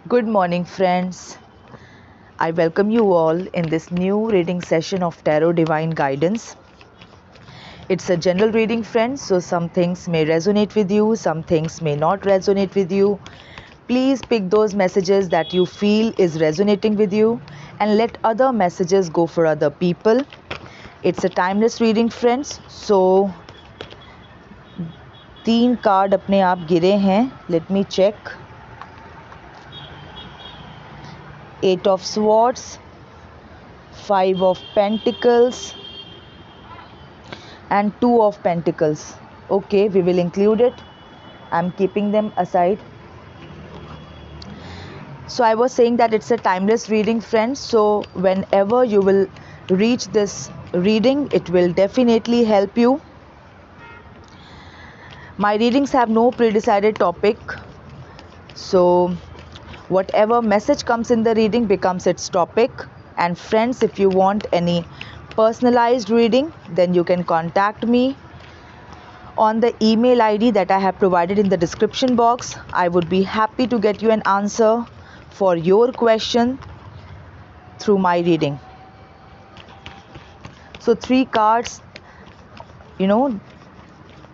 Good morning, friends. I welcome you all in this new reading session of Tarot Divine Guidance. It's a general reading, friends, so some things may resonate with you, some things may not resonate with you. Please pick those messages that you feel is resonating with you and let other messages go for other people. It's a timeless reading, friends. So 3 card अपने आप गिरे हैं. Let me check. 8 of Swords, 5 of Pentacles and 2 of Pentacles. Okay, we will include it. I'm keeping them aside. So I was saying that it's a timeless reading, friends. So whenever you will reach this reading, it will definitely help you. My readings have no pre-decided topic. So whatever message comes in the reading becomes its topic. And friends, if you want any personalized reading, then you can contact me on the email ID that I have provided in the description box. I would be happy to get you an answer for your question through my reading. So 3 cards,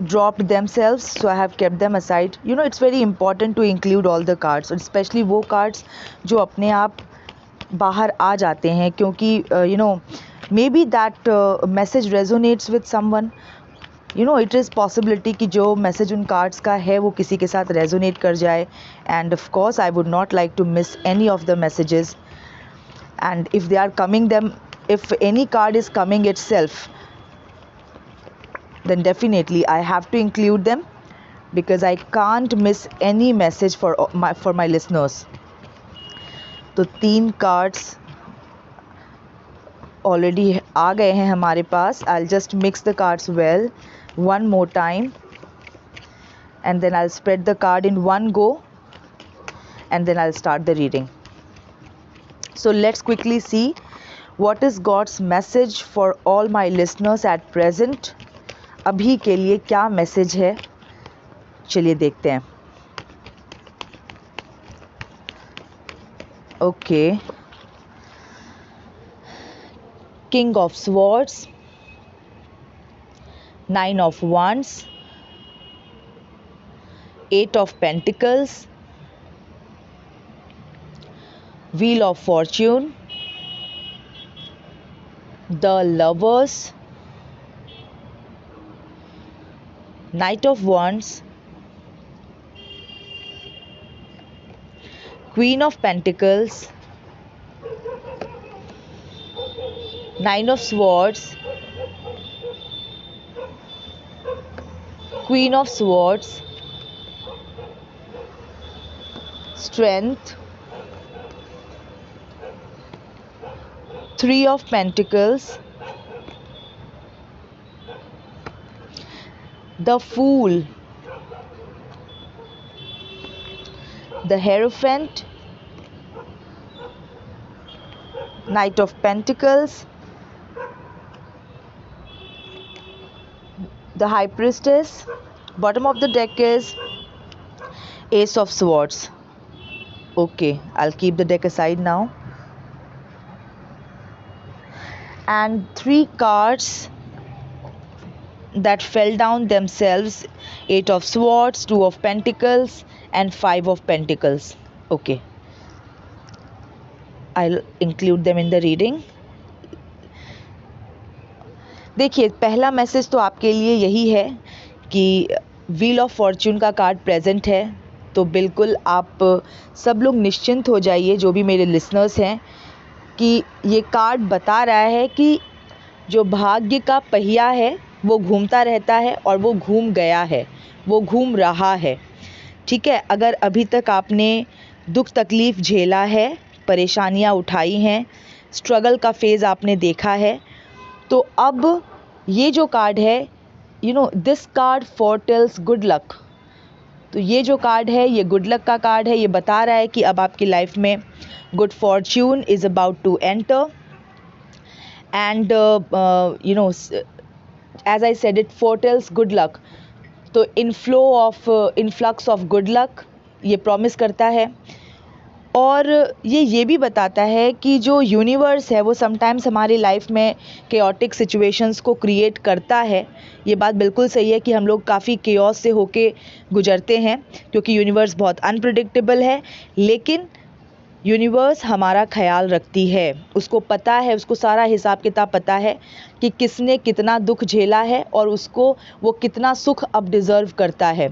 dropped themselves, so I have kept them aside. It's very important to include all the cards, especially वो cards जो अपने आप बाहर आ जाते हैं, क्योंकि maybe that message resonates with someone. It is possibility कि जो message उन cards का है वो किसी के साथ resonate कर जाए, and of course I would not like to miss any of the messages. And if they are coming them, if any card is coming itself, then definitely I have to include them because I can't miss any message for my listeners. तो 3 cards already आ गए हैं हमारे पास. I'll just mix the cards well one more time and then I'll spread the card in one go and then I'll start the reading. So let's quickly see what is God's message for all my listeners at present. अभी के लिए क्या message है, चलिए देखते हैं. Okay, King of Swords, 9 of Wands, 8 of Pentacles, Wheel of Fortune, the Lovers, Knight of Wands, Queen of Pentacles, 9 of Swords, Queen of Swords, Strength, 3 of Pentacles, the Fool, the Hierophant, Knight of Pentacles, the High Priestess. Bottom of the deck is Ace of Swords. Okay, I'll keep the deck aside now. And 3 cards that fell down themselves: 8 of Swords, 2 of Pentacles and 5 of Pentacles. Okay, I'll include them in the reading. देखिए, पहला message तो आपके लिए यही है कि wheel of Fortune का card present है. तो बिल्कुल आप सब लोग निश्चिंत हो जाइए, जो भी मेरे लिसनर्स हैं, कि ये कार्ड बता रहा है कि जो भाग्य का पहिया है वो घूमता रहता है और वो घूम गया है, वो घूम रहा है. ठीक है, अगर अभी तक आपने दुख तकलीफ़ झेला है, परेशानियां उठाई हैं, स्ट्रगल का फेज़ आपने देखा है, तो अब ये जो कार्ड है, दिस कार्ड फोरटेल्स गुड लक. तो ये जो कार्ड है ये गुड लक का कार्ड है. ये बता रहा है कि अब आपकी लाइफ में good fortune is about to enter. And as I said, it foretells good luck. तो इनफ्लक्स ऑफ गुड लक ये प्रॉमिस करता है. और ये भी बताता है कि जो यूनिवर्स है वो समटाइम्स हमारी लाइफ में केओटिक सिचुएशंस को क्रिएट करता है। ये बात बिल्कुल सही है कि हम लोग काफ़ी केओस से होके गुजरते हैं क्योंकि यूनिवर्स बहुत अनप्रेडिक्टेबल है, लेकिन यूनिवर्स हमारा ख्याल रखती है। उसको पता है, उसको सारा हिसाब किताब पता है कि किसने कितना दुख झेला है और उसको वो कितना सुख अब डिज़र्व करता है।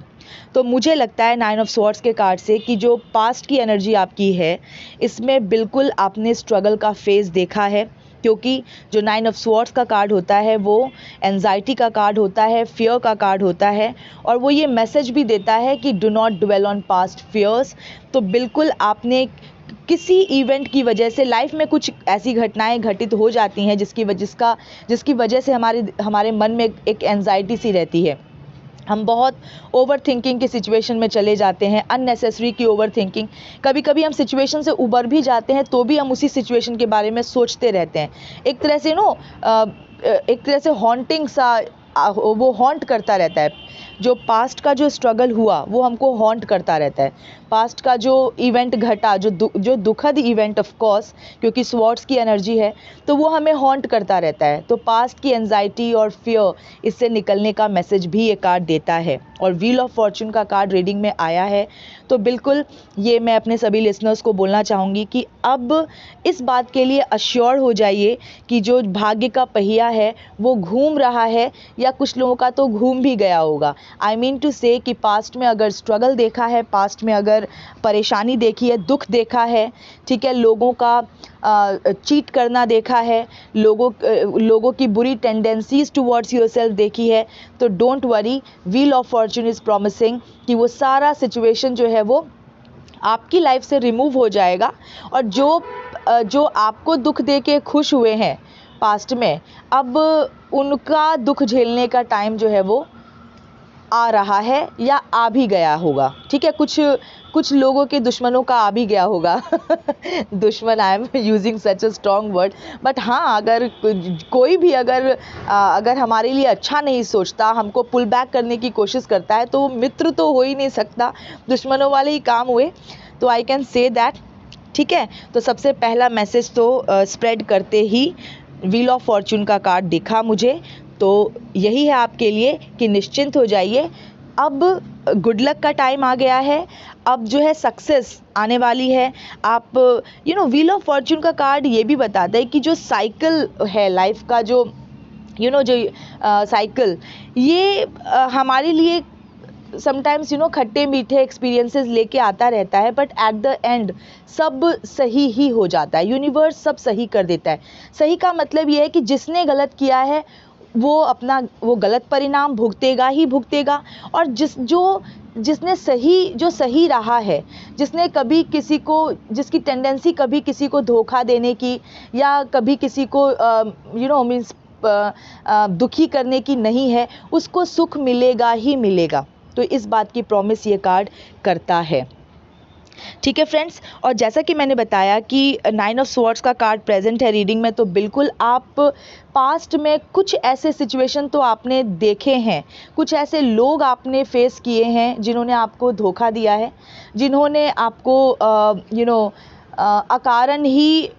तो मुझे लगता है 9 ऑफ स्वॉर्ड्स के कार्ड से कि जो पास्ट की एनर्जी आपकी है, इसमें बिल्कुल आपने स्ट्रगल का फेज़ देखा है, क्योंकि जो 9 ऑफ स्वॉर्ड्स का कार्ड होता है वो एंजाइटी का कार्ड होता है, फियर का कार्ड होता है, और वो ये मैसेज भी देता है कि do not dwell on past fears. तो बिल्कुल आपने किसी इवेंट की वजह से लाइफ में कुछ ऐसी घटनाएं घटित हो जाती हैं जिसकी वजह से हमारे मन में एक एंजाइटी सी रहती है। हम बहुत ओवर थिंकिंग की सिचुएशन में चले जाते हैं, अननेसेसरी की ओवर थिंकिंग। कभी कभी हम सिचुएशन से उबर भी जाते हैं तो भी हम उसी सिचुएशन के बारे में सोचते रहते हैं। एक तरह से हॉन्टिंग सा वो हॉन्ट करता रहता है। जो पास्ट का जो स्ट्रगल हुआ वो हमको हॉन्ट करता रहता है। पास्ट का जो इवेंट घटा, जो दुखद इवेंट, ऑफ कोर्स क्योंकि स्वॉर्ड्स की एनर्जी है, तो वो हमें हॉन्ट करता रहता है। तो पास्ट की एंजाइटी और फियर, इससे निकलने का मैसेज भी ये कार्ड देता है। और व्हील ऑफ फॉर्चून का कार्ड रीडिंग में आया है, तो बिल्कुल ये मैं अपने सभी लिसनर्स को बोलना चाहूँगी कि अब इस बात के लिए अश्योर हो जाइए कि जो भाग्य का पहिया है वो घूम रहा है, या कुछ लोगों का तो घूम भी गया होगा। आई मीन टू से कि पास्ट में अगर स्ट्रगल देखा है, पास्ट में अगर परेशानी देखी है, दुख देखा है, ठीक है, लोगों का चीट करना देखा है, लोगों की बुरी टेंडेंसीज टुवर्ड्स योरसेल्फ देखी है, तो don't worry, wheel of Fortune is promising कि वो सारा सिचुएशन जो है वो आपकी लाइफ से रिमूव हो जाएगा। और जो आपको दुख दे के खुश हुए हैं पास्ट में, अब उनका दुख झेलने का टाइम जो है वो आ रहा है या आ भी गया होगा। ठीक है, कुछ लोगों के दुश्मनों का आ भी गया होगा। दुश्मन, I am using such a strong word, but हाँ, अगर कोई भी अगर हमारे लिए अच्छा नहीं सोचता, हमको पुल बैक करने की कोशिश करता है, तो वो मित्र तो हो ही नहीं सकता, दुश्मनों वाले ही काम हुए। तो आई कैन से दैट। ठीक है, तो सबसे पहला मैसेज तो स्प्रेड करते ही व्हील ऑफ फॉर्चून का कार्ड दिखा मुझे, तो यही है आपके लिए कि निश्चिंत हो जाइए। अब गुड लक का टाइम आ गया है, अब जो है सक्सेस आने वाली है। आप व्हील ऑफ फॉर्चून का कार्ड ये भी बताता है कि जो साइकिल है लाइफ का, जो साइकिल, ये हमारे लिए समटाइम्स खट्टे मीठे एक्सपीरियंसेस लेके आता रहता है, बट एट द एंड सब सही ही हो जाता है। यूनिवर्स सब सही कर देता है। सही का मतलब ये है कि जिसने गलत किया है वो गलत परिणाम भुगतेगा ही भुगतेगा, और जिसने सही रहा है, जिसने कभी जिसकी टेंडेंसी कभी किसी को धोखा देने की या कभी किसी को मीन्स दुखी करने की नहीं है, उसको सुख मिलेगा ही मिलेगा। तो इस बात की प्रॉमिस ये कार्ड करता है। ठीक है फ्रेंड्स, और जैसा कि मैंने बताया कि 9 ऑफ स्वॉर्ड्स का कार्ड प्रेजेंट है रीडिंग में, तो बिल्कुल आप पास्ट में कुछ ऐसे सिचुएशन तो आपने देखे हैं, कुछ ऐसे लोग आपने फेस किए हैं जिन्होंने आपको धोखा दिया है, जिन्होंने आपको अकारण ही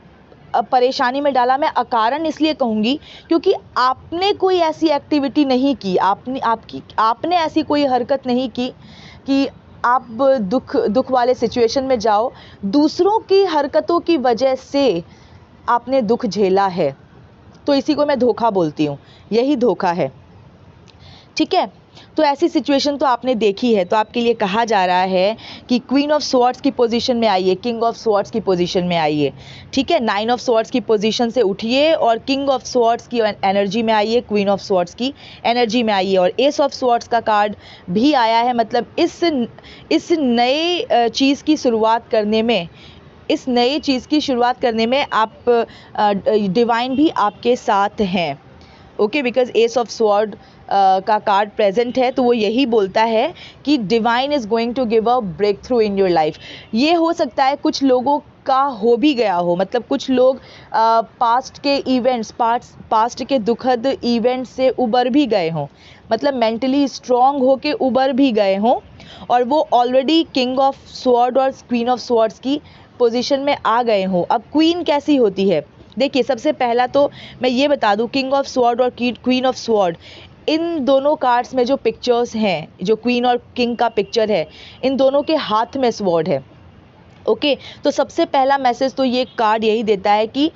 परेशानी में डाला। मैं अकारण इसलिए कहूँगी क्योंकि आपने कोई ऐसी एक्टिविटी नहीं की, आपने ऐसी कोई हरकत नहीं की कि आप दुख वाले सिचुएशन में जाओ। दूसरों की हरकतों की वजह से आपने दुख झेला है, तो इसी को मैं धोखा बोलती हूँ, यही धोखा है। ठीक है, तो ऐसी सिचुएशन तो आपने देखी है, तो आपके लिए कहा जा रहा है कि क्वीन ऑफ स्वॉर्ड्स की पोजीशन में आइए, किंग ऑफ स्वॉर्ड्स की पोजीशन में आइए। ठीक है, 9 ऑफ स्वॉर्ड्स की पोजीशन से उठिए और किंग ऑफ स्वॉर्ड्स की एनर्जी में आइए, क्वीन ऑफ स्वॉर्ड्स की एनर्जी में आइए। और एस ऑफ स्वॉर्ड्स का कार्ड भी आया है, मतलब इस नए चीज़ की शुरुआत करने में आप डिवाइन भी आपके साथ हैं। Okay, because ace of sword का कार्ड प्रेजेंट है, तो वो यही बोलता है कि divine is going to give a breakthrough in your life. ये हो सकता है कुछ लोगों का हो भी गया हो, मतलब कुछ लोग पास्ट के दुखद इवेंट्स से उबर भी गए हों, मतलब मेंटली स्ट्रॉन्ग हो के उबर भी गए हों, और वो ऑलरेडी किंग ऑफ स्वॉर्ड और क्वीन ऑफ स्वॉर्ड्स की पोजीशन में आ गए हो। अब क्वीन कैसी होती है, देखिए सबसे पहला तो मैं ये बता दूं, किंग ऑफ स्वॉर्ड और क्वीन ऑफ स्वॉर्ड, इन दोनों कार्ड्स में जो पिक्चर्स हैं, जो क्वीन और किंग का पिक्चर है, इन दोनों के हाथ में स्वॉर्ड है। ओके, तो सबसे पहला मैसेज तो ये कार्ड यही देता है कि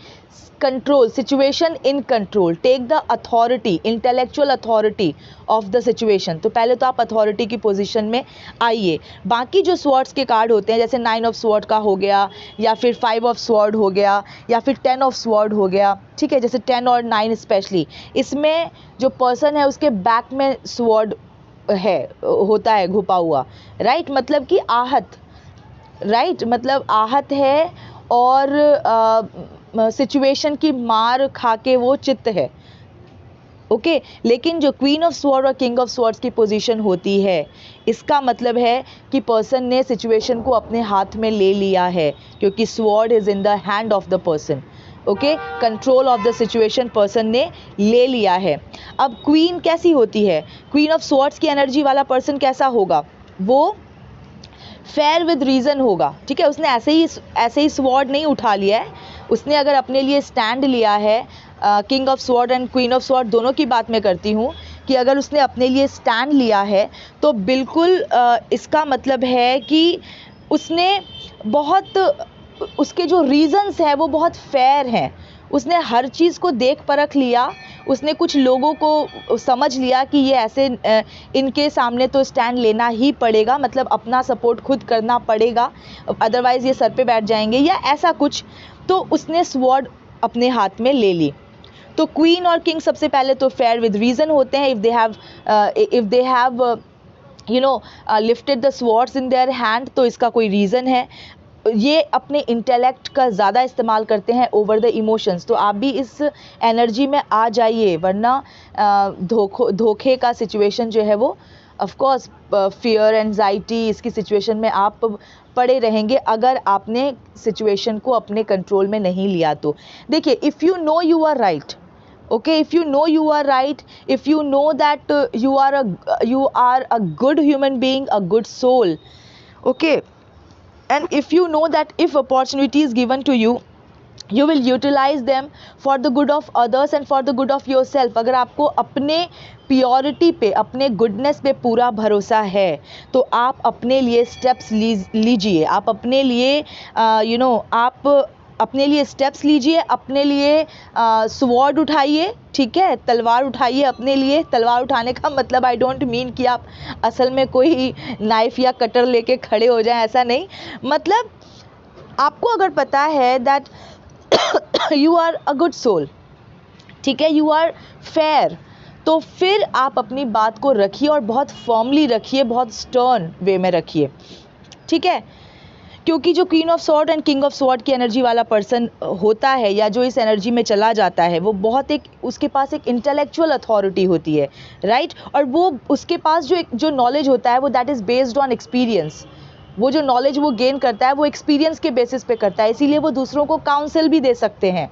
control, situation in control, take the authority, intellectual authority of the situation. तो पहले तो आप अथॉरिटी की पोजीशन में आइए। बाकी जो स्वॉर्ड्स के कार्ड होते हैं, जैसे 9 ऑफ स्वॉर्ड का हो गया, या फिर 5 ऑफ स्वॉर्ड हो गया, या फिर 10 ऑफ स्वॉर्ड हो गया, ठीक है, जैसे 10 और 9 स्पेशली, इसमें जो पर्सन है उसके बैक में स्वॉर्ड है, होता है घुपा हुआ, राइट, मतलब कि आहत, राइट, मतलब आहत है और सिचुएशन की मार खा के वो चित्त है। ओके, लेकिन जो क्वीन ऑफ स्वॉर्ड और किंग ऑफ स्वॉर्ड्स की पोजीशन होती है, इसका मतलब है कि पर्सन ने सिचुएशन को अपने हाथ में ले लिया है, क्योंकि sword is in the hand of the person. Okay, control of the situation person ने ले लिया है। अब क्वीन कैसी होती है, क्वीन ऑफ स्वॉर्ड्स की एनर्जी वाला पर्सन कैसा होगा, वो फेयर विद रीज़न होगा, ठीक है, उसने ऐसे ही स्वॉर्ड नहीं उठा लिया है, उसने अगर अपने लिए स्टैंड लिया है, king of sword and queen of sword दोनों की बात मैं करती हूँ, कि अगर उसने अपने लिए स्टैंड लिया है तो बिल्कुल इसका मतलब है कि उसने बहुत, उसके जो रीज़न्स हैं वो बहुत फेयर हैं, उसने हर चीज़ को देख परख लिया, उसने कुछ लोगों को समझ लिया कि ये ऐसे इनके सामने तो स्टैंड लेना ही पड़ेगा, मतलब अपना सपोर्ट खुद करना पड़ेगा, अदरवाइज़ ये सर पे बैठ जाएंगे या ऐसा कुछ, तो उसने स्वॉर्ड अपने हाथ में ले ली। तो क्वीन और किंग सबसे पहले तो फेयर विद रीज़न होते हैं, if they have lifted the swords in their hand, तो इसका कोई रीज़न है। ये अपने इंटेलेक्ट का ज़्यादा इस्तेमाल करते हैं ओवर द इमोशंस, तो आप भी इस एनर्जी में आ जाइए, वरना धोखे का सिचुएशन जो है वो ऑफ कोर्स फियर, एंजाइटी, इसकी सिचुएशन में आप पड़े रहेंगे अगर आपने सिचुएशन को अपने कंट्रोल में नहीं लिया। तो देखिए, if you know you are right, okay, if you know you are right, if you know that you are a good human being, a good soul, okay, and if you know that if opportunity is given to you, you will utilize them for the good of others and for the good of yourself। अगर आपको अपने purity पे, अपने goodness पे पूरा भरोसा है, तो आप अपने लिए स्टेप्स लीजिए, आप अपने लिए आप अपने लिए स्टेप्स लीजिए, अपने लिए स्वॉर्ड उठाइए, ठीक है, तलवार उठाइए अपने लिए। तलवार उठाने का मतलब आई डोंट मीन कि आप असल में कोई नाइफ या कटर लेके खड़े हो जाएं, ऐसा नहीं, मतलब आपको अगर पता है that you are a good soul, ठीक है, यू आर फेयर, तो फिर आप अपनी बात को रखिए और बहुत फर्मली रखिए, बहुत स्टर्न वे में रखिए, ठीक है, क्योंकि जो queen of sword and king of sword की एनर्जी वाला पर्सन होता है, या जो इस एनर्जी में चला जाता है, वो बहुत उसके पास एक इंटेलेक्चुअल अथॉरिटी होती है, राइट, और वो उसके पास जो नॉलेज होता है वो that is based on experience. वो जो नॉलेज वो गेन करता है वो एक्सपीरियंस के बेसिस पे करता है, इसीलिए वो दूसरों को काउंसिल भी दे सकते हैं,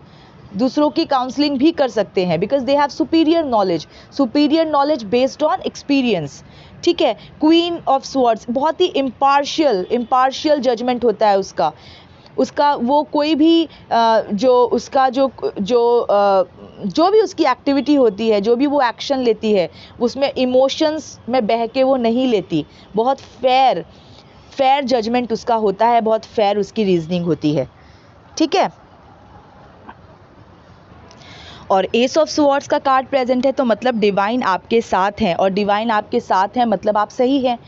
दूसरों की काउंसलिंग भी कर सकते हैं, because they have superior knowledge based on experience, ठीक है। क्वीन ऑफ स्वॉर्ड्स बहुत ही इम्पार्शियल जजमेंट होता है उसका वो कोई भी जो भी उसकी एक्टिविटी होती है, जो भी वो एक्शन लेती है, उसमें इमोशंस में बह के वो नहीं लेती, बहुत फेयर जजमेंट उसका होता है, बहुत फेयर उसकी रीजनिंग होती है, ठीक है। और एस ऑफ स्वॉर्ड्स का कार्ड प्रेजेंट है, तो मतलब डिवाइन आपके साथ हैं, और डिवाइन आपके साथ हैं मतलब आप सही हैं,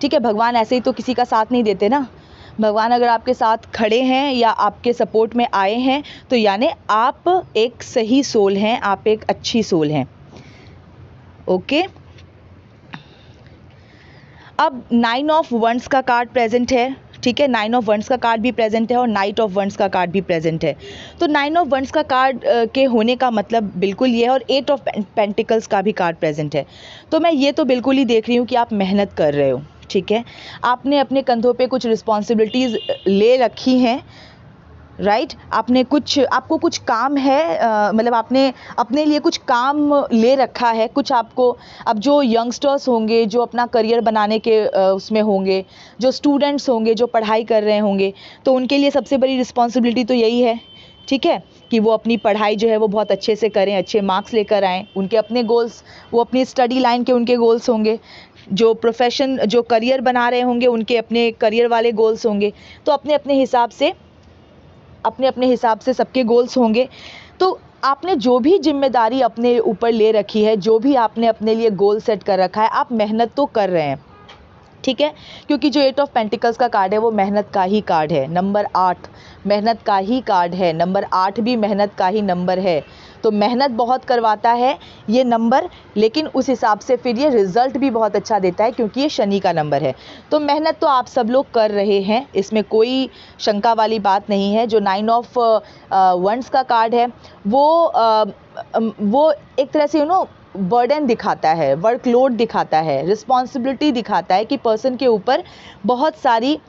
ठीक है। भगवान ऐसे ही तो किसी का साथ नहीं देते ना, भगवान अगर आपके साथ खड़े हैं या आपके सपोर्ट में आए हैं, तो यानी आप एक सही सोल हैं, आप एक अच्छी सोल हैं, ओके। अब 9 ऑफ वंस का कार्ड प्रेजेंट है, ठीक है, 9 ऑफ वंस का कार्ड भी प्रेजेंट है और नाइट ऑफ वंस का कार्ड भी प्रेजेंट है। तो 9 ऑफ वंस का कार्ड के होने का मतलब बिल्कुल ये है, और 8 ऑफ पेंटिकल्स का भी कार्ड प्रेजेंट है। तो मैं ये तो बिल्कुल ही देख रही हूँ कि आप मेहनत कर रहे हो, ठीक है, आपने अपने कंधों पे कुछ रिस्पॉन्सिबिलिटीज़ ले रखी हैं, राइट आपको कुछ काम है, मतलब आपने अपने लिए कुछ काम ले रखा है, कुछ आपको। अब जो यंगस्टर्स होंगे जो अपना करियर बनाने के उसमें होंगे, जो स्टूडेंट्स होंगे जो पढ़ाई कर रहे होंगे, तो उनके लिए सबसे बड़ी रिस्पॉन्सिबिलिटी तो यही है, ठीक है, कि वो अपनी पढ़ाई जो है वो बहुत अच्छे से करें, अच्छे मार्क्स लेकर आएँ। उनके अपने गोल्स, वो अपनी स्टडी लाइन के उनके गोल्स होंगे। जो प्रोफेशन, जो करियर बना रहे होंगे, उनके अपने करियर वाले गोल्स होंगे। तो अपने अपने हिसाब से सबके गोल्स होंगे। तो आपने जो भी जिम्मेदारी अपने ऊपर ले रखी है, जो भी आपने अपने लिए गोल सेट कर रखा है, आप मेहनत तो कर रहे हैं, ठीक है, क्योंकि जो 8 ऑफ पेंटिकल्स का कार्ड है वो मेहनत का ही कार्ड है। नंबर 8 मेहनत का ही कार्ड है, नंबर 8 भी मेहनत का ही नंबर है। तो मेहनत बहुत करवाता है ये नंबर, लेकिन उस हिसाब से फिर ये रिजल्ट भी बहुत अच्छा देता है, क्योंकि ये शनि का नंबर है। तो मेहनत तो आप सब लोग कर रहे हैं, इसमें कोई शंका वाली बात नहीं है। जो 9 ऑफ वंड्स का कार्ड है वो एक तरह से बर्डन दिखाता है, वर्कलोड दिखाता है, रिस्पॉन्सिबिलिटी दिखाता है कि पर्सन के ऊपर बहुत सारी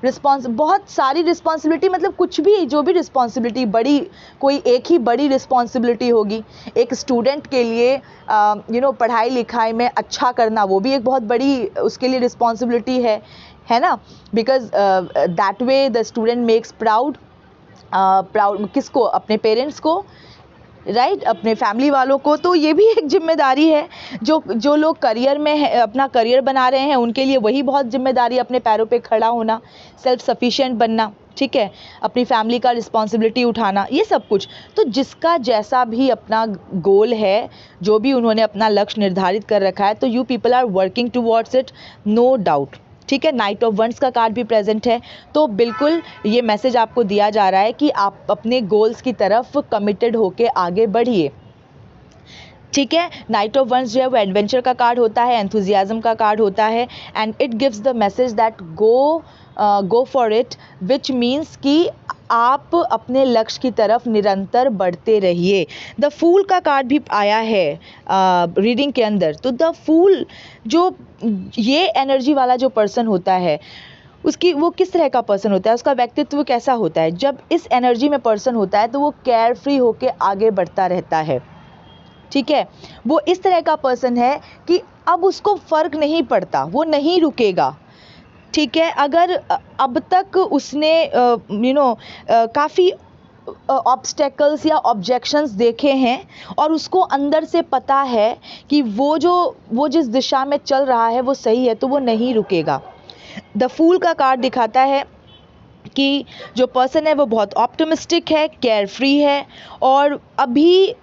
रिस्पॉन्सिबिलिटी, मतलब कुछ भी, जो भी रिस्पॉन्सिबिलिटी बड़ी, कोई एक ही बड़ी रिस्पॉन्सिबिलिटी होगी। एक स्टूडेंट के लिए पढ़ाई लिखाई में अच्छा करना, वो भी एक बहुत बड़ी उसके लिए रिस्पॉन्सिबिलिटी है ना, because that way the student makes proud किसको? अपने पेरेंट्स को, राइट, अपने फैमिली वालों को। तो ये भी एक जिम्मेदारी है। जो लोग करियर में है, अपना करियर बना रहे हैं, उनके लिए वही बहुत जिम्मेदारी है, अपने पैरों पे खड़ा होना, सेल्फ सफिशिएंट बनना, ठीक है, अपनी फैमिली का रिस्पॉन्सिबिलिटी उठाना, ये सब कुछ। तो जिसका जैसा भी अपना गोल है, जो भी उन्होंने अपना लक्ष्य निर्धारित कर रखा है, तो you people are working towards it, no doubt, ठीक है। नाइट ऑफ वंड्स का कार्ड भी प्रेजेंट है। तो बिल्कुल ये मैसेज आपको दिया जा रहा है कि आप अपने गोल्स की तरफ कमिटेड होके आगे बढ़िए, ठीक है। नाइट ऑफ वंड्स जो है वो एडवेंचर का कार्ड होता है, एंथुजियाज्म का कार्ड होता है, and it gives the message that go for it, which means कि आप अपने लक्ष्य की तरफ निरंतर बढ़ते रहिए। द फूल का कार्ड भी आया है रीडिंग के अंदर। तो द फूल, जो ये एनर्जी वाला जो पर्सन होता है, वो किस तरह का पर्सन होता है, उसका व्यक्तित्व कैसा होता है? जब इस एनर्जी में पर्सन होता है तो वो केयर फ्री होके आगे बढ़ता रहता है, ठीक है। वो इस तरह का पर्सन है कि अब उसको फर्क नहीं पड़ता, वो नहीं रुकेगा, ठीक है। अगर अब तक उसने काफ़ी ऑब्स्टेकल्स या ऑब्जेक्शंस देखे हैं, और उसको अंदर से पता है कि वो जिस दिशा में चल रहा है वो सही है, तो वो नहीं रुकेगा। द फूल का कार्ड दिखाता है कि जो पर्सन है वो बहुत ऑप्टिमिस्टिक है, केयर फ्री है, और अभी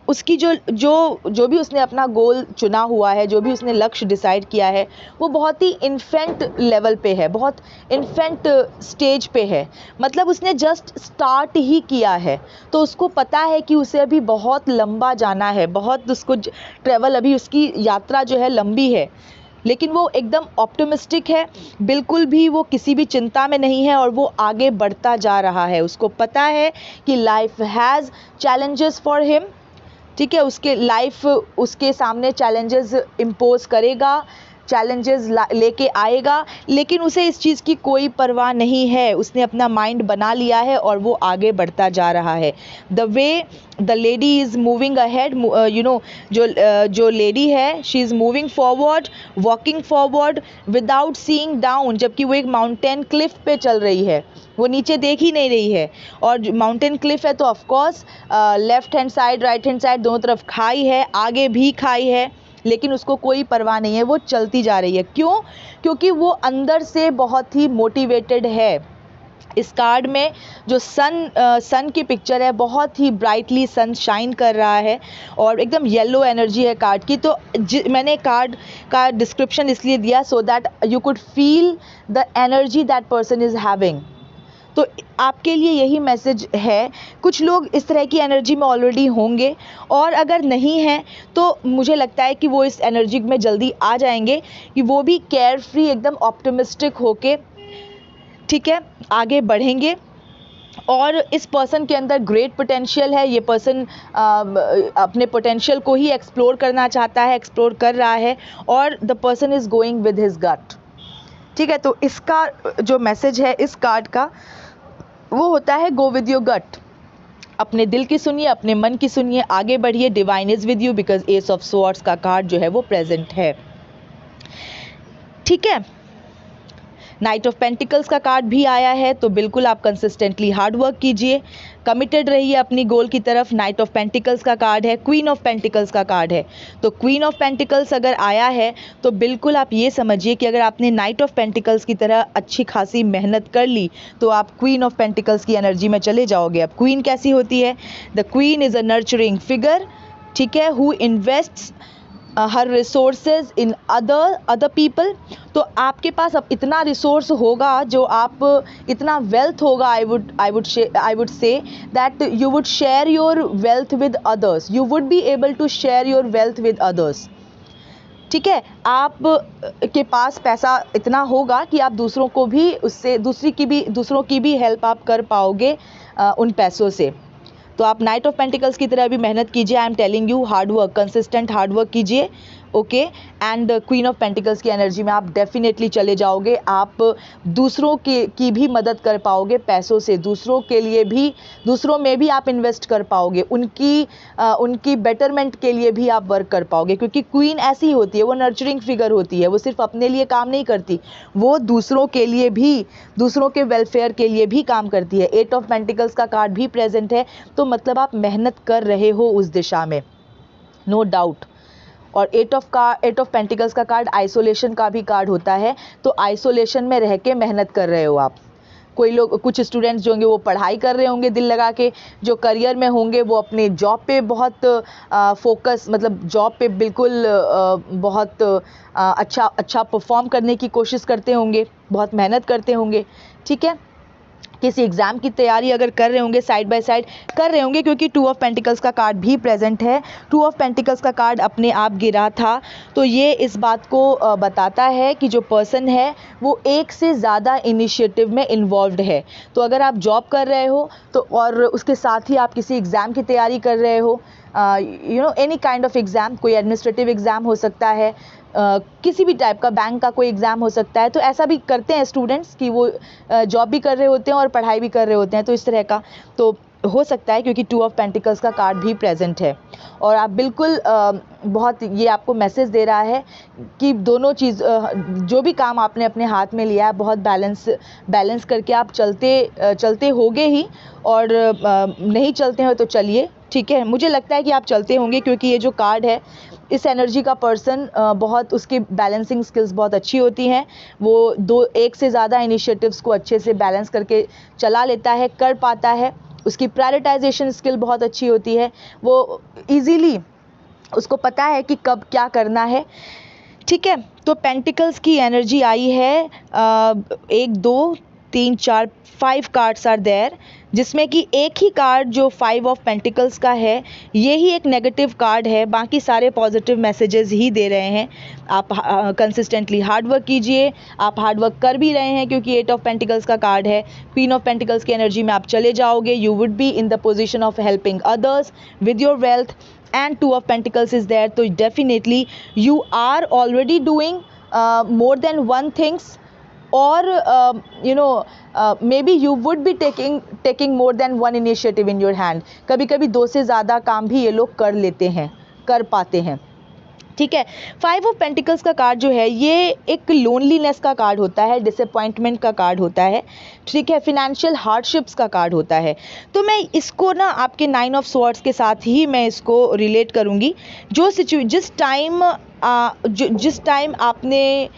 उसकी जो भी उसने अपना गोल चुना हुआ है, जो भी उसने लक्ष्य डिसाइड किया है, वो बहुत ही इन्फेंट लेवल पे है, बहुत इन्फेंट स्टेज पे है। मतलब उसने जस्ट स्टार्ट ही किया है, तो उसको पता है कि उसे अभी बहुत लंबा जाना है, बहुत उसको ट्रैवल, अभी उसकी यात्रा जो है लंबी है, लेकिन वो एकदम ऑप्टिमिस्टिक है, बिल्कुल भी वो किसी भी चिंता में नहीं है, और वो आगे बढ़ता जा रहा है। उसको पता है कि life has challenges for him, ठीक है। उसके लाइफ उसके सामने चैलेंजेस इम्पोज करेगा, चैलेंजेस लेके आएगा, लेकिन उसे इस चीज़ की कोई परवाह नहीं है। उसने अपना माइंड बना लिया है और वो आगे बढ़ता जा रहा है। The way the lady is moving ahead, जो लेडी है, she is moving forward, walking forward without seeing down, जबकि वो एक माउंटेन क्लिफ पे चल रही है, वो नीचे देख ही नहीं रही है। और माउंटेन क्लिफ है तो of course left hand side, right hand side, दोनों तरफ खाई है, आगे भी खाई है, लेकिन उसको कोई परवाह नहीं है, वो चलती जा रही है। क्यों? क्योंकि वो अंदर से बहुत ही मोटिवेटेड है। इस कार्ड में जो सन की पिक्चर है, बहुत ही ब्राइटली सन शाइन कर रहा है, और एकदम येलो एनर्जी है कार्ड की। तो मैंने कार्ड का डिस्क्रिप्शन इसलिए दिया so that you could feel the energy that person is having. तो आपके लिए यही मैसेज है। कुछ लोग इस तरह की एनर्जी में ऑलरेडी होंगे, और अगर नहीं हैं तो मुझे लगता है कि वो इस एनर्जी में जल्दी आ जाएंगे, कि वो भी केयर फ्री, एकदम ऑप्टिमिस्टिक होके, ठीक है, आगे बढ़ेंगे। और इस पर्सन के अंदर ग्रेट पोटेंशियल है। ये पर्सन अपने पोटेंशियल को ही एक्सप्लोर करना चाहता है, एक्सप्लोर कर रहा है, और the person is going with his gut, ठीक है। तो इसका जो मैसेज है इस कार्ड का, वो होता है गो विद योर गट। अपने दिल की सुनिए, अपने मन की सुनिए, आगे बढ़िए। Divine is with you because ace of swords का कार्ड जो है वो प्रेजेंट है। ठीक है, नाइट ऑफ पेंटिकल्स का कार्ड भी आया है, तो बिल्कुल आप कंसिस्टेंटली हार्ड वर्क कीजिए, कमिटेड रहिए अपनी गोल की तरफ। नाइट ऑफ पेंटिकल्स का कार्ड है, क्वीन ऑफ पेंटिकल्स का कार्ड है। तो क्वीन ऑफ पेंटिकल्स अगर आया है तो बिल्कुल आप ये समझिए कि अगर आपने नाइट ऑफ पेंटिकल्स की तरह अच्छी खासी मेहनत कर ली तो आप क्वीन ऑफ पेंटिकल्स की एनर्जी में चले जाओगे। अब क्वीन कैसी होती है? The queen is a nurturing figure, ठीक है, who invests her resources in other people. तो आपके पास अब इतना रिसोर्स होगा, जो आप इतना वेल्थ होगा, I would say that you would share your wealth with others, you would be able to share your wealth with others. ठीक है, आप के पास पैसा इतना होगा कि आप दूसरों को भी उससे दूसरों की भी हेल्प आप कर पाओगे उन पैसों से। तो आप नाइट ऑफ पेंटिकल्स की तरह भी मेहनत कीजिए। I am telling you, hard work, consistent hard work कीजिए, okay. And queen of pentacles की एनर्जी में आप डेफिनेटली चले जाओगे। आप दूसरों की भी मदद कर पाओगे पैसों से, दूसरों में भी आप इन्वेस्ट कर पाओगे, उनकी बेटरमेंट के लिए भी आप वर्क कर पाओगे, क्योंकि क्वीन ऐसी होती है, वो नर्चरिंग फिगर होती है, वो सिर्फ अपने लिए काम नहीं करती, वो दूसरों के लिए भी, दूसरों के वेलफेयर के लिए भी काम करती है। एट ऑफ पेंटिकल्स का कार्ड भी प्रेजेंट है, तो मतलब आप मेहनत कर रहे हो उस दिशा में, नो डाउट। और एट ऑफ पेंटिकल्स का कार्ड आइसोलेशन का भी कार्ड होता है, तो आइसोलेशन में रह के मेहनत कर रहे हो आप। कुछ स्टूडेंट्स जो होंगे वो पढ़ाई कर रहे होंगे दिल लगा के, जो करियर में होंगे वो अपने जॉब पे बहुत फोकस, मतलब जॉब पे बिल्कुल बहुत अच्छा परफॉर्म करने की कोशिश करते होंगे, बहुत मेहनत करते होंगे। ठीक है, किसी एग्ज़ाम की तैयारी अगर कर रहे होंगे, साइड बाय साइड कर रहे होंगे, क्योंकि टू ऑफ पेंटिकल्स का कार्ड भी प्रेजेंट है। टू ऑफ पेंटिकल्स का कार्ड अपने आप गिरा था, तो ये इस बात को बताता है कि जो पर्सन है वो एक से ज़्यादा इनिशिएटिव में इन्वॉल्व्ड है। तो अगर आप जॉब कर रहे हो तो, और उसके साथ ही आप किसी एग्ज़ाम की तैयारी कर रहे हो, एनी काइंड ऑफ एग्ज़ाम, कोई एडमिनिस्ट्रेटिव एग्ज़ाम हो सकता है, किसी भी टाइप का, बैंक का कोई एग्ज़ाम हो सकता है, तो ऐसा भी करते हैं स्टूडेंट्स कि वो जॉब भी कर रहे होते हैं और पढ़ाई भी कर रहे होते हैं, तो इस तरह का तो हो सकता है, क्योंकि टू ऑफ पेंटिकल्स का कार्ड भी प्रेजेंट है। और आप बिल्कुल बहुत, ये आपको मैसेज दे रहा है कि दोनों चीज़, जो भी काम आपने अपने हाथ में लिया है, बहुत बैलेंस करके आप चलते होगे ही, और नहीं चलते हो तो चलिए, ठीक है। मुझे लगता है कि आप चलते होंगे, क्योंकि ये जो कार्ड है, इस एनर्जी का पर्सन बहुत, उसकी बैलेंसिंग स्किल्स बहुत अच्छी होती हैं। वो एक से ज़्यादा इनिशिएटिव्स को अच्छे से बैलेंस करके चला लेता है, कर पाता है। उसकी प्रायोरिटाइजेशन स्किल बहुत अच्छी होती है, वो इजीली उसको पता है कि कब क्या करना है। ठीक है, तो पेंटिकल्स की एनर्जी आई है 1 2 3 4 5 कार्ड्स आर देयर, जिसमें कि एक ही कार्ड जो 5 ऑफ पेंटिकल्स का है, ये ही एक नेगेटिव कार्ड है, बाकी सारे पॉजिटिव मैसेजेस ही दे रहे हैं। आप कंसिस्टेंटली हार्ड वर्क कीजिए, आप हार्ड वर्क कर भी रहे हैं, क्योंकि 8 ऑफ पेंटिकल्स का कार्ड है। क्वीन ऑफ पेंटिकल्स की एनर्जी में आप चले जाओगे, you would be in the position of helping others with your wealth, and two of pentacles is there, so definitely you are already doing more than one things, or maybe you would be taking more than one initiative in your hand। कभी कभी 2 से ज़्यादा काम भी ये लोग कर पाते हैं। ठीक है, 5 ऑफ पेंटिकल्स का कार्ड जो है, ये एक लोनलीनेस का कार्ड होता है, डिसअपॉइंटमेंट का कार्ड होता है, ठीक है, फिनेंशियल हार्डशिप्स का कार्ड होता है। तो मैं इसको ना आपके 9 ऑफ स्वॉर्ड्स के साथ ही मैं इसको रिलेट करूँगी। जिस टाइम आपने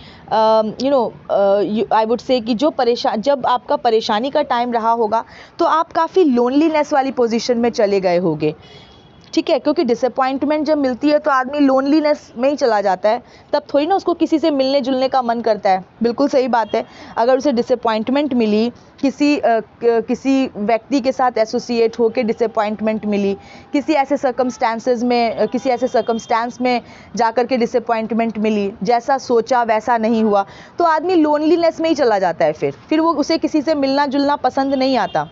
आई वुड से कि जब आपका परेशानी का टाइम रहा होगा, तो आप काफ़ी लोनलीनेस वाली पोजीशन में चले गए होंगे। ठीक है, क्योंकि डिसअपॉइंटमेंट जब मिलती है तो आदमी लोनलीनेस में ही चला जाता है, तब थोड़ी ना उसको किसी से मिलने जुलने का मन करता है। बिल्कुल सही बात है, अगर उसे डिसअपॉइंटमेंट मिली, किसी व्यक्ति के साथ एसोसिएट होकर डिसअपॉइंटमेंट मिली, किसी ऐसे सर्कमस्टांस में जाकर के डिसअपॉइंटमेंट मिली, जैसा सोचा वैसा नहीं हुआ, तो आदमी लोनलीनेस में ही चला जाता है। फिर वो उसे किसी से मिलना जुलना पसंद नहीं आता।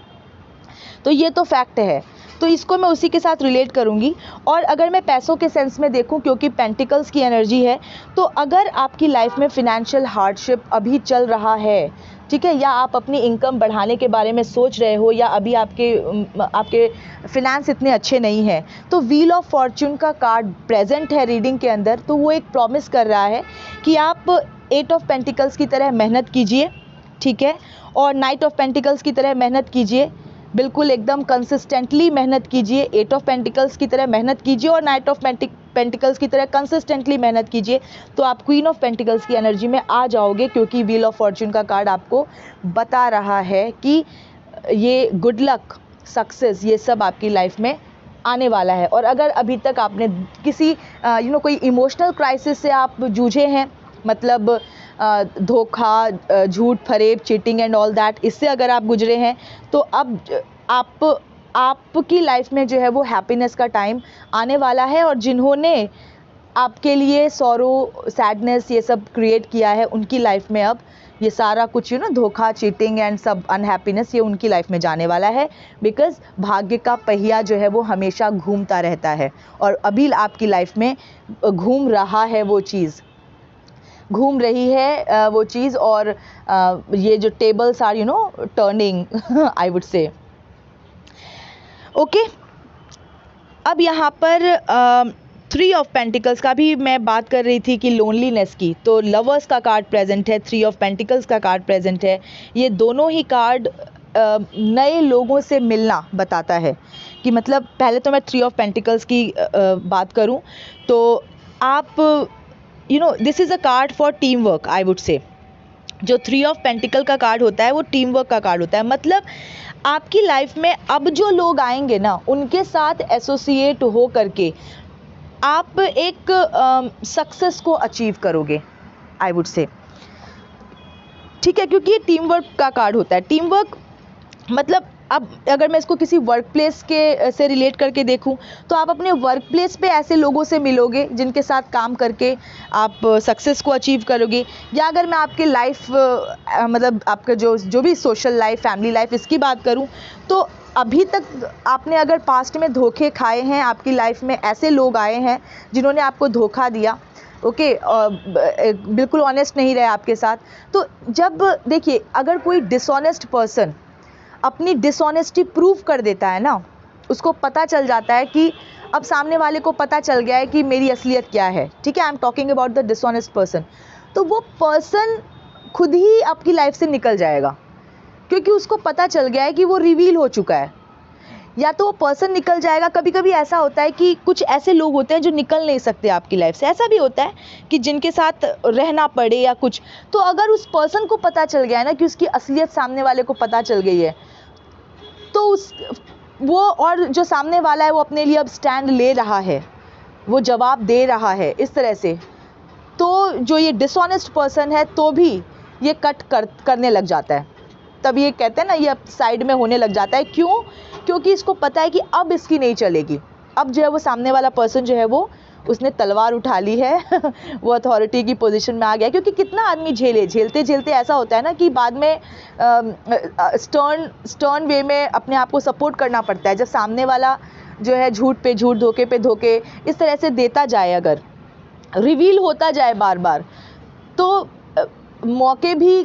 तो ये तो फैक्ट है, तो इसको मैं उसी के साथ रिलेट करूँगी। और अगर मैं पैसों के सेंस में देखूँ, क्योंकि पेंटिकल्स की एनर्जी है, तो अगर आपकी लाइफ में फिनेंशियल हार्डशिप अभी चल रहा है, ठीक है, या आप अपनी इनकम बढ़ाने के बारे में सोच रहे हो, या अभी आपके फिनेंस इतने अच्छे नहीं हैं, तो व्हील ऑफ फॉर्च्यून का कार्ड प्रेजेंट है रीडिंग के अंदर, तो वो एक प्रॉमिस कर रहा है कि आप 8 ऑफ पेंटिकल्स की तरह मेहनत कीजिए, ठीक है, और नाइट ऑफ पेंटिकल्स की तरह मेहनत कीजिए, बिल्कुल एकदम कंसिस्टेंटली मेहनत कीजिए। 8 ऑफ पेंटिकल्स की तरह मेहनत कीजिए और नाइट ऑफ पेंटिकल्स की तरह कंसिस्टेंटली मेहनत कीजिए, तो आप क्वीन ऑफ पेंटिकल्स की एनर्जी में आ जाओगे, क्योंकि व्हील ऑफ फॉर्च्यून का कार्ड आपको बता रहा है कि ये गुड लक, सक्सेस, ये सब आपकी लाइफ में आने वाला है। और अगर अभी तक आपने किसी कोई इमोशनल क्राइसिस से आप जूझे हैं, मतलब धोखा, झूठ फरेब, चीटिंग एंड ऑल दैट, इससे अगर आप गुजरे हैं, तो अब आपकी लाइफ में जो है वो हैप्पीनेस का टाइम आने वाला है। और जिन्होंने आपके लिए सॉरो, सैडनेस ये सब क्रिएट किया है, उनकी लाइफ में अब ये सारा कुछ धोखा, चीटिंग एंड सब अनहैप्पीनेस, ये उनकी लाइफ में जाने वाला है, बिकॉज भाग्य का पहिया जो है वो हमेशा घूमता रहता है, और अभी आपकी लाइफ में घूम रहा है वो चीज़, घूम रही है वो चीज़। और ये जो tables are turning, I would say. Okay, अब यहाँ पर 3 ऑफ पेंटिकल्स का भी मैं बात कर रही थी कि लोनलीनेस की, तो लवर्स का कार्ड प्रेजेंट है, 3 ऑफ पेंटिकल्स का कार्ड प्रेजेंट है। ये दोनों ही कार्ड नए लोगों से मिलना बताता है, कि मतलब पहले तो मैं 3 ऑफ पेंटिकल्स की बात करूं, तो आप this is a card for team work, I would से। जो 3 ऑफ पेंटिकल का कार्ड होता है वो टीम वर्क का कार्ड होता है, मतलब आपकी लाइफ में अब जो लोग आएंगे ना, उनके साथ एसोसिएट हो करके आप एक सक्सेस को अचीव करोगे, आई वुड से, ठीक है, क्योंकि ये टीम वर्क का कार्ड होता है। टीम वर्क मतलब, अब अगर मैं इसको किसी वर्क प्लेस के से रिलेट करके देखूं, तो आप अपने वर्क प्लेस पे ऐसे लोगों से मिलोगे जिनके साथ काम करके आप सक्सेस को अचीव करोगे। या अगर मैं आपके लाइफ मतलब आपका जो भी सोशल लाइफ, फैमिली लाइफ, इसकी बात करूं, तो अभी तक आपने अगर पास्ट में धोखे खाए हैं, आपकी लाइफ में ऐसे लोग आए हैं जिन्होंने आपको धोखा दिया, ओके, बिल्कुल ऑनेस्ट नहीं रहे आपके साथ, तो जब देखिए, अगर कोई डिसऑनेस्ट पर्सन अपनी डिसऑनेस्टी प्रूव कर देता है ना, उसको पता चल जाता है कि अब सामने वाले को पता चल गया है कि मेरी असलियत क्या है, ठीक है, I am talking about the dishonest person, तो वो पर्सन खुद ही आपकी लाइफ से निकल जाएगा, क्योंकि उसको पता चल गया है कि वो रिवील हो चुका है। या तो वो पर्सन निकल जाएगा, कभी कभी ऐसा होता है कि कुछ ऐसे लोग होते हैं जो निकल नहीं सकते आपकी लाइफ से, ऐसा भी होता है कि जिनके साथ रहना पड़े या कुछ, तो अगर उस पर्सन को पता चल गया है ना कि उसकी असलियत सामने वाले को पता चल गई है, तो वो, और जो सामने वाला है वो अपने लिए अब स्टैंड ले रहा है, वो जवाब दे रहा है इस तरह से, तो जो ये डिसऑनेस्ट पर्सन है तो भी ये करने लग जाता है, तब ये कहते हैं ना, ये साइड में होने लग जाता है। क्यों? क्योंकि इसको पता है कि अब इसकी नहीं चलेगी, अब जो है वो सामने वाला पर्सन जो है वो उसने तलवार उठा ली है वो अथॉरिटी की पोजीशन में आ गया। क्योंकि कितना आदमी झेलते झेलते ऐसा होता है ना कि बाद में स्टर्न वे में अपने आप को सपोर्ट करना पड़ता है, जब सामने वाला जो है झूठ पे झूठ, धोखे पे धोखे इस तरह से देता जाए, अगर रिवील होता जाए बार बार, तो मौके भी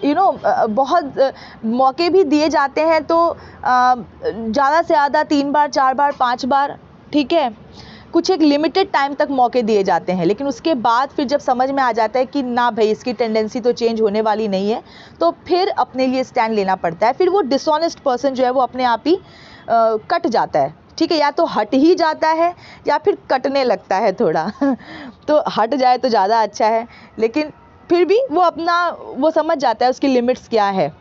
बहुत मौके भी दिए जाते हैं, तो ज़्यादा से ज़्यादा 3 बार, 4 बार, 5 बार, ठीक है, कुछ एक लिमिटेड टाइम तक मौके दिए जाते हैं, लेकिन उसके बाद फिर जब समझ में आ जाता है कि ना भाई, इसकी टेंडेंसी तो चेंज होने वाली नहीं है, तो फिर अपने लिए स्टैंड लेना पड़ता है। फिर वो डिसऑनेस्ट पर्सन जो है वो अपने आप ही कट जाता है, ठीक है, या तो हट ही जाता है या फिर कटने लगता है थोड़ा तो हट जाए तो ज़्यादा अच्छा है, लेकिन फिर भी वो समझ जाता है उसकी लिमिट्स क्या है।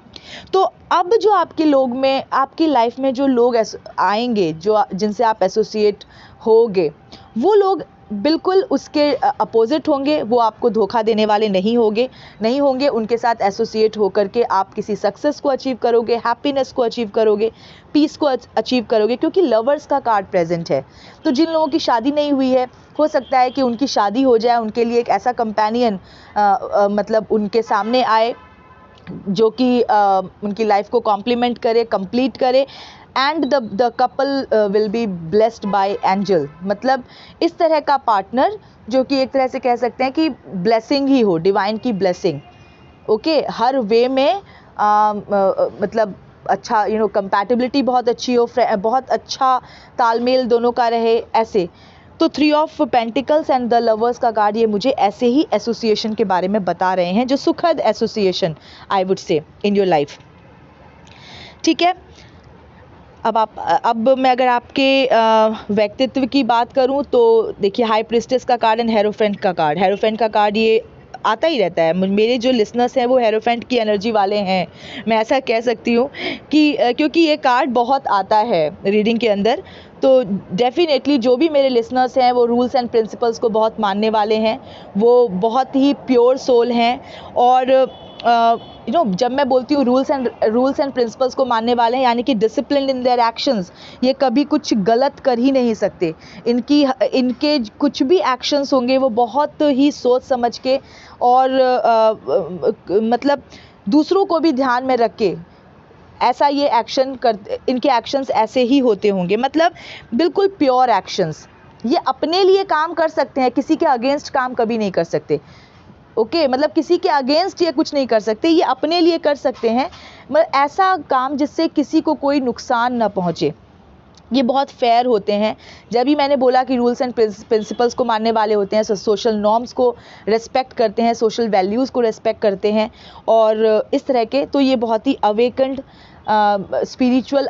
तो अब जो आपके लोग में, आपकी लाइफ में जो लोग आएंगे, जो जिनसे आप एसोसिएट होगे, वो लोग बिल्कुल उसके अपोजिट होंगे, वो आपको धोखा देने वाले नहीं होंगे। उनके साथ एसोसिएट होकर के आप किसी सक्सेस को अचीव करोगे, हैप्पीनेस को अचीव करोगे, पीस को अचीव करोगे, क्योंकि लवर्स का कार्ड प्रेजेंट है। तो जिन लोगों की शादी नहीं हुई है, हो सकता है कि उनकी शादी हो जाए, उनके लिए एक ऐसा कंपेनियन मतलब उनके सामने आए जो कि उनकी लाइफ को कॉम्प्लीमेंट करे, कंप्लीट करे, and the couple will be blessed by angel. मतलब इस तरह का पार्टनर जो कि एक तरह से कह सकते हैं कि ब्लेसिंग ही हो, डिवाइन की ब्लेसिंग, ओके, हर वे में मतलब अच्छा कंपैटिबिलिटी बहुत अच्छी हो, बहुत अच्छा तालमेल दोनों का रहे, ऐसे। तो 3 of pentacles and the lovers का कार्ड ये मुझे ऐसे ही एसोसिएशन के बारे में बता रहे हैं, जो सुखद एसोसिएशन आई वुड से इन योर लाइफ। ठीक है, अब मैं अगर आपके व्यक्तित्व की बात करूं तो देखिए, हाई प्रिस्टेस का कार्ड एंड हेरोफेंट का कार्ड। हेरोफेंट का कार्ड ये आता ही रहता है। मेरे जो लिसनर्स हैं वो हेरोफेंट की एनर्जी वाले हैं, मैं ऐसा कह सकती हूँ कि क्योंकि ये कार्ड बहुत आता है रीडिंग के अंदर। तो डेफिनेटली जो भी मेरे लिसनर्स हैं वो रूल्स एंड प्रिंसिपल्स को बहुत मानने वाले हैं, वो बहुत ही प्योर सोल हैं। और जब मैं बोलती हूँ रूल्स एंड प्रिंसिपल्स को मानने वाले हैं, यानी कि डिसिप्लिन इन देयर एक्शंस, ये कभी कुछ गलत कर ही नहीं सकते। इनके कुछ भी एक्शंस होंगे वो बहुत ही सोच समझ के और मतलब दूसरों को भी ध्यान में रख के ऐसा ये एक्शन करते, इनके एक्शंस ऐसे ही होते होंगे, मतलब बिल्कुल प्योर एक्शंस। ये अपने लिए काम कर सकते हैं, किसी के अगेंस्ट काम कभी नहीं कर सकते। ओके, मतलब किसी के अगेंस्ट ये कुछ नहीं कर सकते, ये अपने लिए कर सकते हैं, मतलब ऐसा काम जिससे किसी को कोई नुकसान ना पहुंचे। ये बहुत फेयर होते हैं। जब भी मैंने बोला कि रूल्स एंड प्रिंसिपल्स को मानने वाले होते हैं, सोशल नॉर्म्स को रेस्पेक्ट करते हैं, सोशल वैल्यूज़ को रेस्पेक्ट करते हैं और इस तरह के, तो ये बहुत ही अवेकन्ड स्पिरिचुअली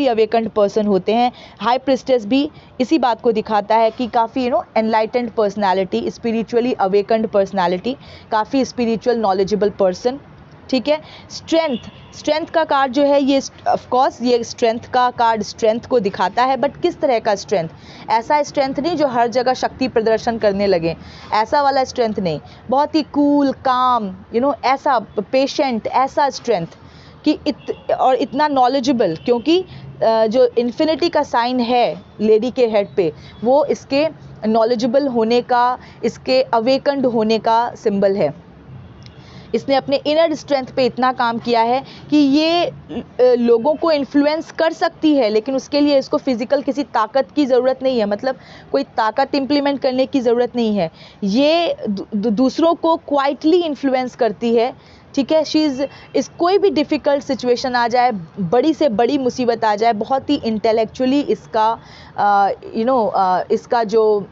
अवेकन्ड पर्सन होते हैं। हाई प्रिस्टेस भी इसी बात को दिखाता है कि काफ़ी enlightened personality, spiritually awakened personality, काफ़ी स्पिरिचुअल नॉलेजेबल पर्सन। ठीक है, स्ट्रेंथ का कार्ड जो है, ये ऑफ कोर्स ये स्ट्रेंथ का कार्ड स्ट्रेंथ को दिखाता है, बट किस तरह का स्ट्रेंथ? ऐसा स्ट्रेंथ नहीं जो हर जगह शक्ति प्रदर्शन करने लगे, ऐसा वाला स्ट्रेंथ नहीं। बहुत ही कूल, काम, ऐसा पेशेंट, ऐसा स्ट्रेंथ कि और इतना नॉलेजेबल, क्योंकि जो इन्फिनिटी का साइन है लेडी के हेड पे, वो इसके नॉलेजेबल होने का, इसके अवेकन्ड होने का सिंबल है। इसने अपने इनर स्ट्रेंथ पे इतना काम किया है कि ये लोगों को इन्फ्लुएंस कर सकती है, लेकिन उसके लिए इसको फिजिकल किसी ताकत की ज़रूरत नहीं है, मतलब कोई ताकत इम्प्लीमेंट करने की ज़रूरत नहीं है। ये दूसरों को क्वाइटली इन्फ्लुएंस करती है। ठीक है, इस कोई भी डिफ़िकल्ट सिचुएशन आ जाए, बड़ी से बड़ी मुसीबत आ जाए, बहुत ही इंटेलेक्चुअली इसका इसका जो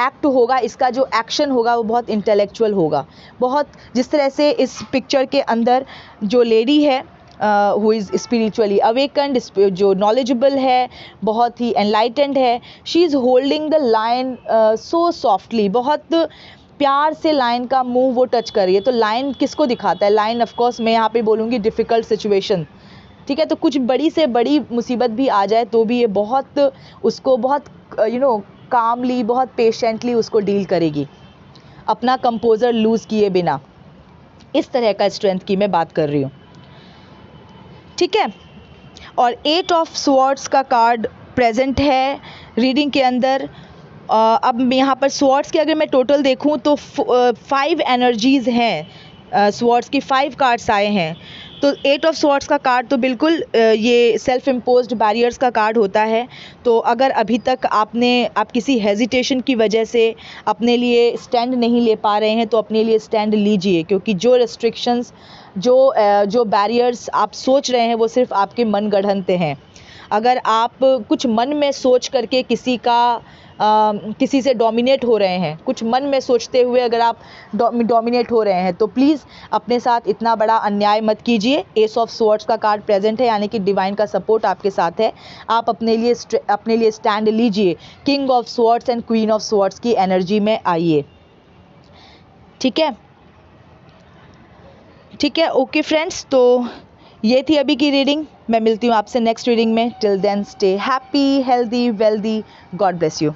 एक्ट होगा, इसका जो एक्शन होगा वो बहुत इंटेलेक्चुअल होगा। बहुत, जिस तरह से इस पिक्चर के अंदर जो लेडी है हु इज़ स्पिरिचुअली अवेकन्ड, जो नॉलेजेबल है, बहुत ही एनलाइटेंड है, she is holding the lion so softly, बहुत प्यार से लायन का मुंह वो टच कर रही है। तो लायन किसको दिखाता है? लायन ऑफ कोर्स मैं यहाँ पे बोलूँगी डिफ़िकल्ट सिचुएशन। ठीक है, तो कुछ बड़ी से बड़ी मुसीबत भी आ जाए तो भी ये बहुत उसको बहुत कामली, बहुत पेशेंटली उसको डील करेगी, अपना कंपोजर लूज़ किए बिना। इस तरह का स्ट्रेंथ की मैं बात कर रही हूँ। ठीक है, और 8 ऑफ स्वॉर्ड्स का कार्ड प्रेजेंट है रीडिंग के अंदर। अब यहाँ पर स्वॉर्ड्स के अगर मैं टोटल देखूँ तो 5 एनर्जीज़ हैं, स्वॉर्ड्स की 5 कार्ड्स आए हैं। तो 8 ऑफ स्वॉर्ड्स का कार्ड तो बिल्कुल ये सेल्फ इम्पोज्ड बैरियर्स का कार्ड होता है। तो अगर अभी तक आप किसी हेजिटेशन की वजह से अपने लिए स्टैंड नहीं ले पा रहे हैं, तो अपने लिए स्टैंड लीजिए, क्योंकि जो रेस्ट्रिक्शंस, जो बैरियर्स आप सोच रहे हैं वो सिर्फ आपके मन गढ़ंते हैं। अगर आप कुछ मन में सोच करके किसी से डोमिनेट हो रहे हैं, कुछ मन में सोचते हुए अगर आप डोमिनेट हो रहे हैं, तो प्लीज़ अपने साथ इतना बड़ा अन्याय मत कीजिए। एस ऑफ स्वॉर्ड्स का कार्ड प्रेजेंट है, यानी कि डिवाइन का सपोर्ट आपके साथ है। आप अपने लिए स्टैंड लीजिए। King of swords and queen of swords की एनर्जी में आइए। ठीक है, ओके फ्रेंड्स, तो ये थी अभी की रीडिंग। मैं मिलती हूँ आपसे नेक्स्ट रीडिंग में। Till then stay happy, healthy, wealthy. God bless you.